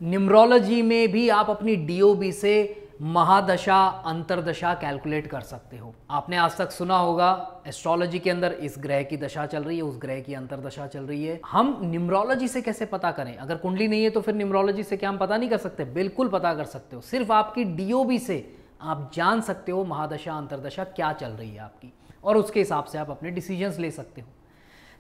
Numerology में भी आप अपनी डीओबी से महादशा अंतरदशा कैलकुलेट कर सकते हो। आपने आज तक सुना होगा एस्ट्रोलॉजी के अंदर इस ग्रह की दशा चल रही है, उस ग्रह की अंतरदशा चल रही है। हम न्यूमरोलॉजी से कैसे पता करें? अगर कुंडली नहीं है तो फिर न्यूमरोलॉजी से क्या हम पता नहीं कर सकते? बिल्कुल पता कर सकते हो। सिर्फ आपकी डीओबी से आप जान सकते हो महादशा अंतरदशा क्या चल रही है आपकी, और उसके हिसाब से आप अपने डिसीजंस ले सकते हो।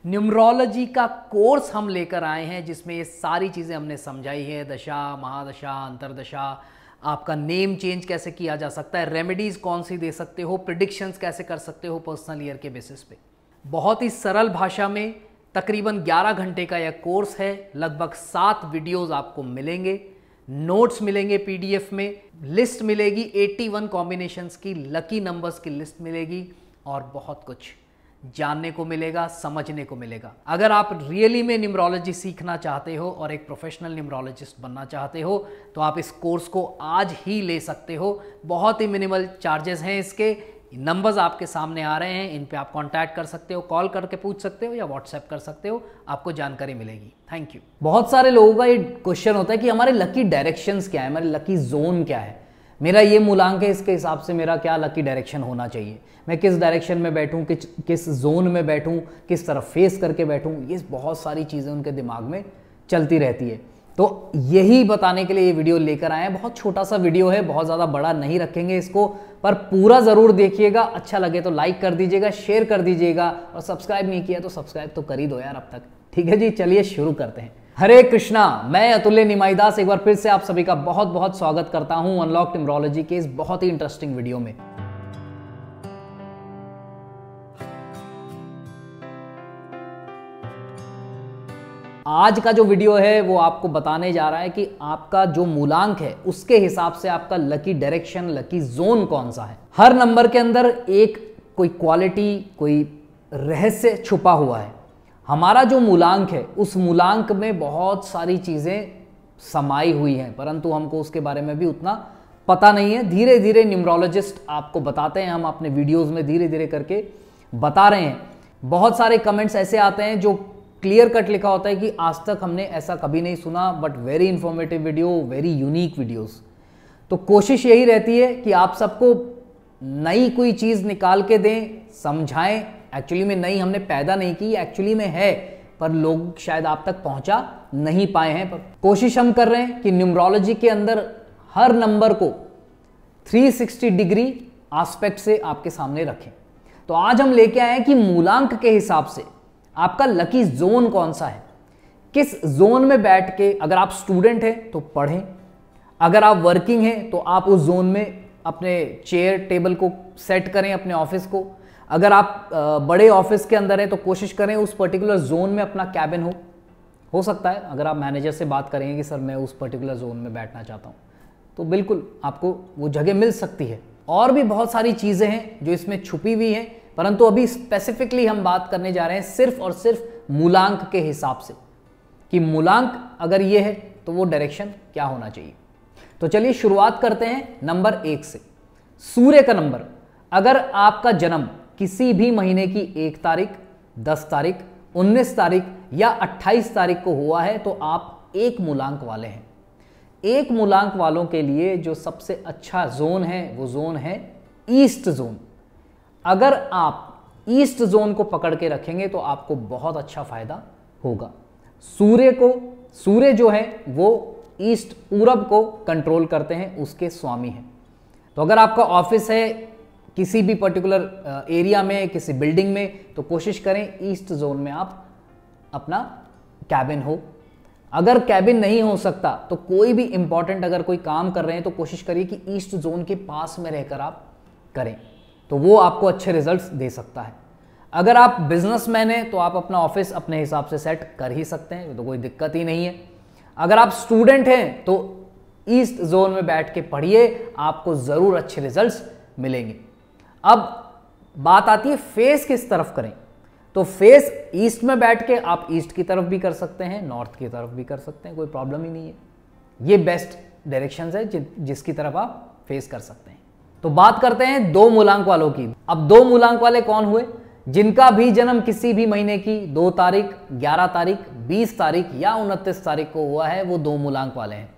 न्यूमरोलॉजी का कोर्स हम लेकर आए हैं जिसमें ये सारी चीज़ें हमने समझाई है। दशा, महादशा, अंतरदशा, आपका नेम चेंज कैसे किया जा सकता है, रेमेडीज़ कौन सी दे सकते हो, प्रिडिक्शंस कैसे कर सकते हो पर्सनल ईयर के बेसिस पे। बहुत ही सरल भाषा में तकरीबन 11 घंटे का यह कोर्स है। लगभग 7 वीडियोस आपको मिलेंगे, नोट्स मिलेंगे पीडीएफ में, लिस्ट मिलेगी 81 कॉम्बिनेशंस की, लकी नंबर्स की लिस्ट मिलेगी और बहुत कुछ जानने को मिलेगा, समझने को मिलेगा। अगर आप रियली में न्यूमरोलॉजी सीखना चाहते हो और एक प्रोफेशनल न्यूमरोलॉजिस्ट बनना चाहते हो तो आप इस कोर्स को आज ही ले सकते हो। बहुत ही मिनिमल चार्जेस हैं इसके। नंबर्स आपके सामने आ रहे हैं, इन पे आप कांटेक्ट कर सकते हो, कॉल करके पूछ सकते हो या व्हाट्सएप कर सकते हो, आपको जानकारी मिलेगी। Thank you. बहुत सारे लोगों का ये क्वेश्चन होता है कि हमारे लकी डायरेक्शंस क्या है, हमारे लकी जोन क्या है, मेरा ये मूलांक है, इसके हिसाब से मेरा क्या लकी डायरेक्शन होना चाहिए, मैं किस डायरेक्शन में बैठूं, किस जोन में बैठूं, किस तरफ फेस करके बैठूं। ये बहुत सारी चीज़ें उनके दिमाग में चलती रहती है। तो यही बताने के लिए ये वीडियो लेकर आए हैं। बहुत छोटा सा वीडियो है, बहुत ज़्यादा बड़ा नहीं रखेंगे इसको, पर पूरा ज़रूर देखिएगा। अच्छा लगे तो लाइक कर दीजिएगा, शेयर कर दीजिएगा, और सब्सक्राइब नहीं किया तो सब्सक्राइब तो कर ही दो यार अब तक। ठीक है जी, चलिए शुरू करते हैं। हरे कृष्णा, मैं अतुल्य निमाईदास एक बार फिर से आप सभी का बहुत बहुत स्वागत करता हूं अनलॉक न्यूमरोलॉजी के इस बहुत ही इंटरेस्टिंग वीडियो में। आज का जो वीडियो है वो आपको बताने जा रहा है कि आपका जो मूलांक है उसके हिसाब से आपका लकी डायरेक्शन, लकी जोन कौन सा है। हर नंबर के अंदर एक कोई क्वालिटी, कोई रहस्य छुपा हुआ है। हमारा जो मूलांक है उस मूलांक में बहुत सारी चीज़ें समाई हुई हैं, परंतु हमको उसके बारे में भी उतना पता नहीं है। धीरे धीरे न्यूमरोलॉजिस्ट आपको बताते हैं, हम अपने वीडियोस में धीरे धीरे करके बता रहे हैं। बहुत सारे कमेंट्स ऐसे आते हैं जो क्लियर कट लिखा होता है कि आज तक हमने ऐसा कभी नहीं सुना, but very informative video, very unique videos. तो कोशिश यही रहती है कि आप सबको नई कोई चीज़ निकाल के दें, समझाएं। एक्चुअली में नई हमने पैदा नहीं की, एक्चुअली में है, पर लोग शायद आप तक पहुंचा नहीं पाए हैं। पर कोशिश हम कर रहे हैं कि न्यूमरोलॉजी के अंदर हर नंबर को 360 डिग्री एस्पेक्ट से आपके सामने रखें। तो आज हम लेके आए हैं कि मूलांक के हिसाब से आपका लकी जोन कौन सा है, किस जोन में बैठ के, अगर आप स्टूडेंट हैं तो पढ़ें, अगर आप वर्किंग हैं तो आप उस जोन में अपने चेयर टेबल को सेट करें, अपने ऑफिस को। अगर आप बड़े ऑफिस के अंदर हैं तो कोशिश करें उस पर्टिकुलर जोन में अपना कैबिन हो सकता है अगर आप मैनेजर से बात करेंगे कि सर मैं उस पर्टिकुलर जोन में बैठना चाहता हूं, तो बिल्कुल आपको वो जगह मिल सकती है। और भी बहुत सारी चीज़ें हैं जो इसमें छुपी हुई हैं, परंतु अभी स्पेसिफिकली हम बात करने जा रहे हैं सिर्फ और सिर्फ मूलांक के हिसाब से, कि मूलांक अगर ये है तो वो डायरेक्शन क्या होना चाहिए। तो चलिए शुरुआत करते हैं नंबर 1 से। सूर्य का नंबर। अगर आपका जन्म किसी भी महीने की 1 तारीख, 10 तारीख, 19 तारीख या 28 तारीख को हुआ है तो आप 1 मूलांक वाले हैं। 1 मूलांक वालों के लिए जो सबसे अच्छा जोन है वो जोन है ईस्ट जोन। अगर आप ईस्ट जोन को पकड़ के रखेंगे तो आपको बहुत अच्छा फायदा होगा। सूर्य जो है वो ईस्ट, पूरब को कंट्रोल करते हैं, उसके स्वामी हैं। तो अगर आपका ऑफिस है किसी भी पर्टिकुलर एरिया में, किसी बिल्डिंग में, तो कोशिश करें ईस्ट जोन में आप अपना कैबिन हो। अगर कैबिन नहीं हो सकता तो कोई भी इंपॉर्टेंट अगर कोई काम कर रहे हैं तो कोशिश करिए कि ईस्ट जोन के पास में रहकर आप करें, तो वो आपको अच्छे रिजल्ट्स दे सकता है। अगर आप बिजनेसमैन हैं तो आप अपना ऑफिस अपने हिसाब से सेट कर ही सकते हैं, तो कोई दिक्कत ही नहीं है। अगर आप स्टूडेंट हैं तो ईस्ट जोन में बैठ के पढ़िए, आपको ज़रूर अच्छे रिजल्ट्स मिलेंगे। अब बात आती है फेस किस तरफ करें। तो फेस ईस्ट में बैठ के आप ईस्ट की तरफ भी कर सकते हैं, नॉर्थ की तरफ भी कर सकते हैं, कोई प्रॉब्लम ही नहीं है। ये बेस्ट डायरेक्शंस है जिसकी तरफ आप फेस कर सकते हैं। तो बात करते हैं 2 मूलांक वालों की। अब 2 मूलांक वाले कौन हुए? जिनका भी जन्म किसी भी महीने की 2 तारीख, 11 तारीख, 20 तारीख या 29 तारीख को हुआ है, वो 2 मूलांक वाले हैं।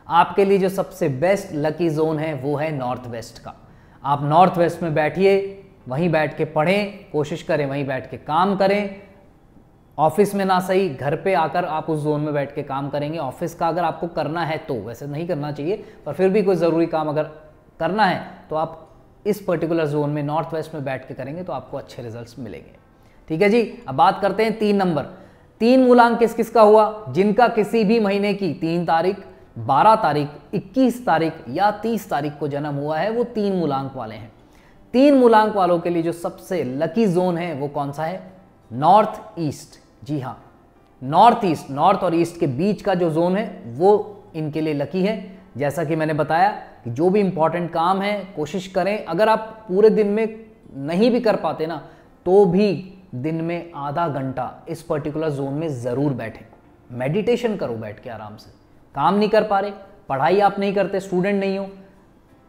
आपके लिए जो सबसे बेस्ट लकी जोन है वो है नॉर्थ वेस्ट का। आप नॉर्थ वेस्ट में बैठिए, वहीं बैठ के पढ़ें, कोशिश करें वहीं बैठ के काम करें। ऑफिस में ना सही, घर पे आकर आप उस जोन में बैठ के काम करेंगे। ऑफिस का अगर आपको करना है तो, वैसे नहीं करना चाहिए, पर फिर भी कोई ज़रूरी काम अगर करना है तो आप इस पर्टिकुलर जोन में नॉर्थ वेस्ट में बैठ के करेंगे तो आपको अच्छे रिजल्ट्स मिलेंगे। ठीक है जी। अब बात करते हैं 3 नंबर। 3 मूलांक किस किस का हुआ? जिनका किसी भी महीने की 3 तारीख, 12 तारीख, 21 तारीख या 30 तारीख को जन्म हुआ है वो 3 मूलांक वाले हैं। 3 मूलांक वालों के लिए जो सबसे लकी जोन है वो कौन सा है? North east. जी हाँ, नॉर्थ ईस्ट, नॉर्थ और ईस्ट के बीच का जो जोन है वो इनके लिए लकी है। जैसा कि मैंने बताया कि जो भी इंपॉर्टेंट काम है कोशिश करें, अगर आप पूरे दिन में नहीं भी कर पाते ना तो भी दिन में आधा घंटा इस पर्टिकुलर जोन में ज़रूर बैठें, मेडिटेशन करो बैठ के आराम से। काम नहीं कर पा रहे, पढ़ाई आप नहीं करते, स्टूडेंट नहीं हो,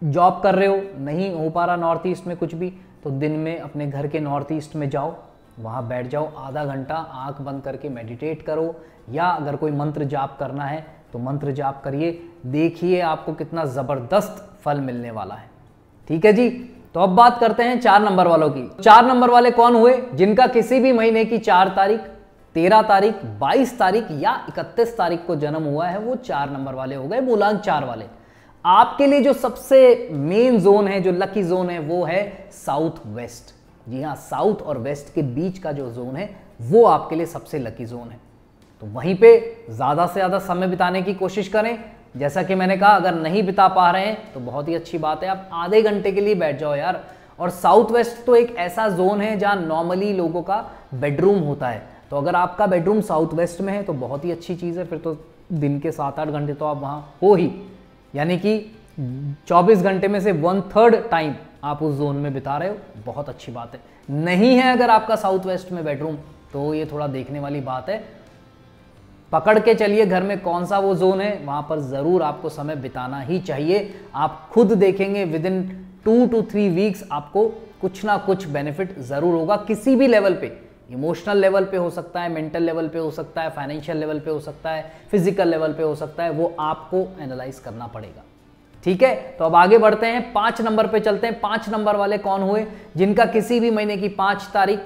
जॉब कर रहे हो, नहीं हो पा रहा नॉर्थ ईस्ट में कुछ भी, तो दिन में अपने घर के नॉर्थ ईस्ट में जाओ, वहाँ बैठ जाओ, आधा घंटा आंख बंद करके मेडिटेट करो, या अगर कोई मंत्र जाप करना है तो मंत्र जाप करिए। देखिए आपको कितना ज़बरदस्त फल मिलने वाला है। ठीक है जी। तो अब बात करते हैं 4 नंबर वालों की। 4 नंबर वाले कौन हुए? जिनका किसी भी महीने की 4 तारीख, 13 तारीख, 22 तारीख या 31 तारीख को जन्म हुआ है वो 4 नंबर वाले हो गए, मूलांक 4 वाले। आपके लिए जो सबसे मेन जोन है, जो लकी जोन है वो है साउथ वेस्ट। जी हाँ, साउथ और वेस्ट के बीच का जो जोन है वो आपके लिए सबसे लकी जोन है। तो वहीं पे ज़्यादा से ज़्यादा समय बिताने की कोशिश करें। जैसा कि मैंने कहा, अगर नहीं बिता पा रहे हैं तो बहुत ही अच्छी बात है, आप आधे घंटे के लिए बैठ जाओ यार। और साउथ वेस्ट तो एक ऐसा जोन है जहाँ नॉर्मली लोगों का बेडरूम होता है, तो अगर आपका बेडरूम साउथ वेस्ट में है तो बहुत ही अच्छी चीज़ है। फिर तो दिन के 7-8 घंटे तो आप वहाँ हो ही, यानी कि 24 घंटे में से 1/3 टाइम आप उस जोन में बिता रहे हो, बहुत अच्छी बात है। नहीं है अगर आपका साउथ वेस्ट में बेडरूम तो ये थोड़ा देखने वाली बात है। पकड़ के चलिए घर में कौन सा वो जोन है, वहाँ पर ज़रूर आपको समय बिताना ही चाहिए। आप खुद देखेंगे विदिन 2 to 3 वीक्स आपको कुछ ना कुछ बेनिफिट ज़रूर होगा, किसी भी लेवल पे। इमोशनल लेवल पे हो सकता है, मेंटल लेवल पे हो सकता है, फाइनेंशियल लेवल पे हो सकता है, फिजिकल लेवल पे हो सकता है, वो आपको एनालाइज करना पड़ेगा। ठीक है। तो अब आगे बढ़ते हैं, 5 नंबर पे चलते हैं। 5 नंबर वाले कौन हुए? जिनका किसी भी महीने की 5 तारीख,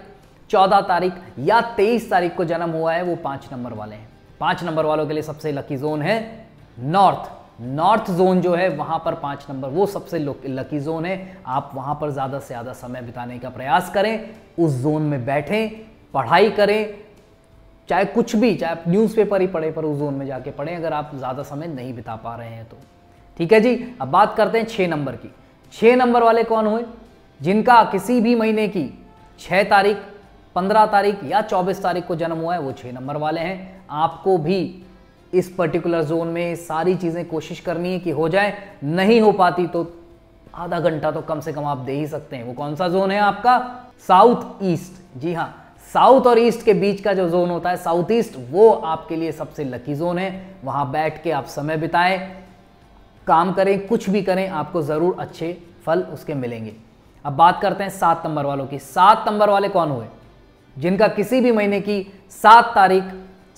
14 तारीख या 23 तारीख को जन्म हुआ है वो 5 नंबर वाले हैं। 5 नंबर वालों के लिए सबसे लकी जोन है नॉर्थ। नॉर्थ जोन जो है वहां पर 5 नंबर वो सबसे लकी जोन है। आप वहां पर ज़्यादा से ज़्यादा समय बिताने का प्रयास करें, उस जोन में बैठें, पढ़ाई करें, चाहे कुछ भी, चाहे आप न्यूज़पेपर ही पढ़े पर उस जोन में जाके पढ़ें, अगर आप ज़्यादा समय नहीं बिता पा रहे हैं तो। ठीक है जी। अब बात करते हैं 6 नंबर की। 6 नंबर वाले कौन हुए? जिनका किसी भी महीने की 6 तारीख, 15 तारीख या 24 तारीख को जन्म हुआ है वो 6 नंबर वाले हैं। आपको भी इस पर्टिकुलर जोन में सारी चीज़ें कोशिश करनी है कि हो जाए, नहीं हो पाती तो आधा घंटा तो कम से कम आप दे ही सकते हैं। वो कौन सा जोन है आपका? South east. जी हाँ, साउथ और ईस्ट के बीच का जो जोन होता है साउथ ईस्ट, वो आपके लिए सबसे लकी जोन है। वहाँ बैठ के आप समय बिताएं, काम करें, कुछ भी करें, आपको ज़रूर अच्छे फल उसके मिलेंगे। अब बात करते हैं 7 नंबर वालों की। 7 नंबर वाले कौन हुए? जिनका किसी भी महीने की 7 तारीख,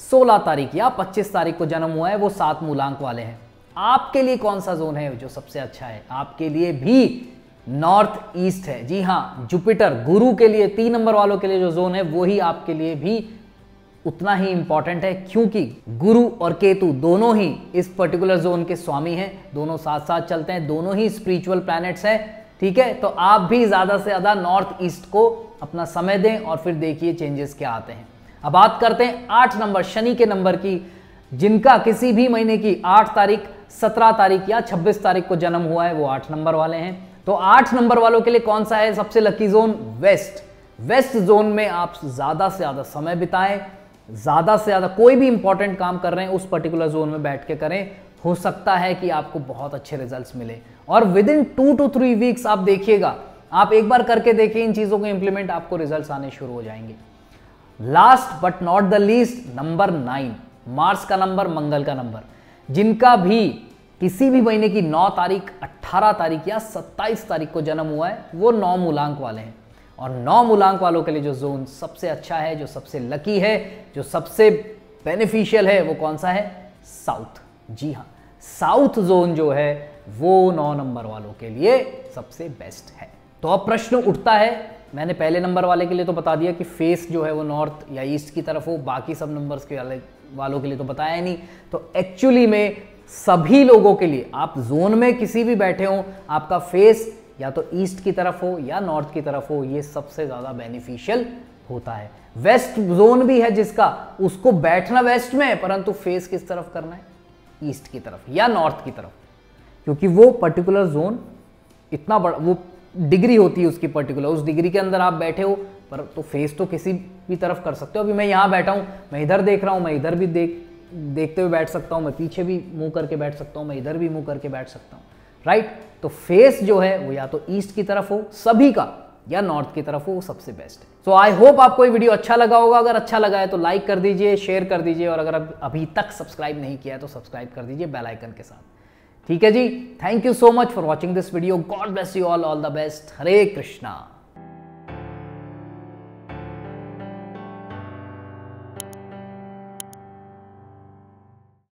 16 तारीख या 25 तारीख को जन्म हुआ है वो 7 मूलांक वाले हैं। आपके लिए कौन सा जोन है जो सबसे अच्छा है? आपके लिए भी नॉर्थ ईस्ट है। जी हाँ, जुपिटर, गुरु के लिए 3 नंबर वालों के लिए जो जोन है वो ही आपके लिए भी उतना ही इंपॉर्टेंट है, क्योंकि गुरु और केतु दोनों ही इस पर्टिकुलर जोन के स्वामी हैं, दोनों साथ साथ चलते हैं, दोनों ही स्पिरिचुअल प्लैनेट्स हैं। ठीक है। तो आप भी ज़्यादा से ज़्यादा नॉर्थ ईस्ट को अपना समय दें और फिर देखिए चेंजेस क्या आते हैं। अब बात करते हैं 8 नंबर, शनि के नंबर की। जिनका किसी भी महीने की 8 तारीख, 17 तारीख या 26 तारीख को जन्म हुआ है वो 8 नंबर वाले हैं। तो 8 नंबर वालों के लिए कौन सा है सबसे lucky zone? West. West zone में आप ज़्यादा से ज़्यादा समय बिताएं, ज़्यादा से ज़्यादा कोई भी इंपॉर्टेंट काम कर रहे हैं उस पर्टिकुलर जोन में बैठ के करें। हो सकता है कि आपको बहुत अच्छे रिजल्ट्स मिले, और विदिन 2 to 3 वीक्स आप देखिएगा, आप एक बार करके देखिए इन चीज़ों को इंप्लीमेंट, आपको रिजल्ट्स आने शुरू हो जाएंगे। Last but not the least, number 9, Mars का नंबर, मंगल का नंबर। जिनका भी किसी भी महीने की 9 तारीख, 18 तारीख या 27 तारीख को जन्म हुआ है वो 9 मूलांक वाले हैं। और 9 मूलांक वालों के लिए जो जोन सबसे अच्छा है, जो सबसे लकी है, जो सबसे बेनिफिशियल है, वो कौन सा है? साउथ। जी हाँ, साउथ जोन जो है वो 9 नंबर वालों के लिए सबसे बेस्ट है। तो अब प्रश्न उठता है, मैंने पहले नंबर वाले के लिए तो बता दिया कि फेस जो है वो नॉर्थ या ईस्ट की तरफ हो, बाकी सब नंबर्स के वालों के लिए तो बताया नहीं। तो एक्चुअली में सभी लोगों के लिए, आप जोन में किसी भी बैठे हो, आपका फेस या तो ईस्ट की तरफ हो या नॉर्थ की तरफ हो, ये सबसे ज्यादा बेनिफिशियल होता है। वेस्ट जोन भी है जिसका, उसको बैठना वेस्ट में है, परंतु फेस किस तरफ करना है, ईस्ट की तरफ या नॉर्थ की तरफ, क्योंकि वो पर्टिकुलर जोन इतना बड़ा, वो डिग्री होती है उसकी पर्टिकुलर, उस डिग्री के अंदर आप बैठे हो, पर तो फेस तो किसी भी तरफ कर सकते हो। अभी मैं यहाँ बैठा हूँ, मैं इधर देख रहा हूँ, मैं इधर भी देखते हुए बैठ सकता हूँ, मैं पीछे भी मुंह करके बैठ सकता हूँ, मैं इधर भी मुंह करके बैठ सकता हूँ, राइट। तो फेस जो है वो या तो ईस्ट की तरफ हो सभी का, या नॉर्थ की तरफ हो, वो सबसे बेस्ट है। सो आई होप आपको ये वीडियो अच्छा लगा होगा। अगर अच्छा लगा है तो लाइक कर दीजिए, शेयर कर दीजिए, और अगर अभी तक सब्सक्राइब नहीं किया है तो सब्सक्राइब कर दीजिए बेल आइकन के साथ। ठीक है जी, thank you so much for watching this video. God bless you all the best. Hare Krishna.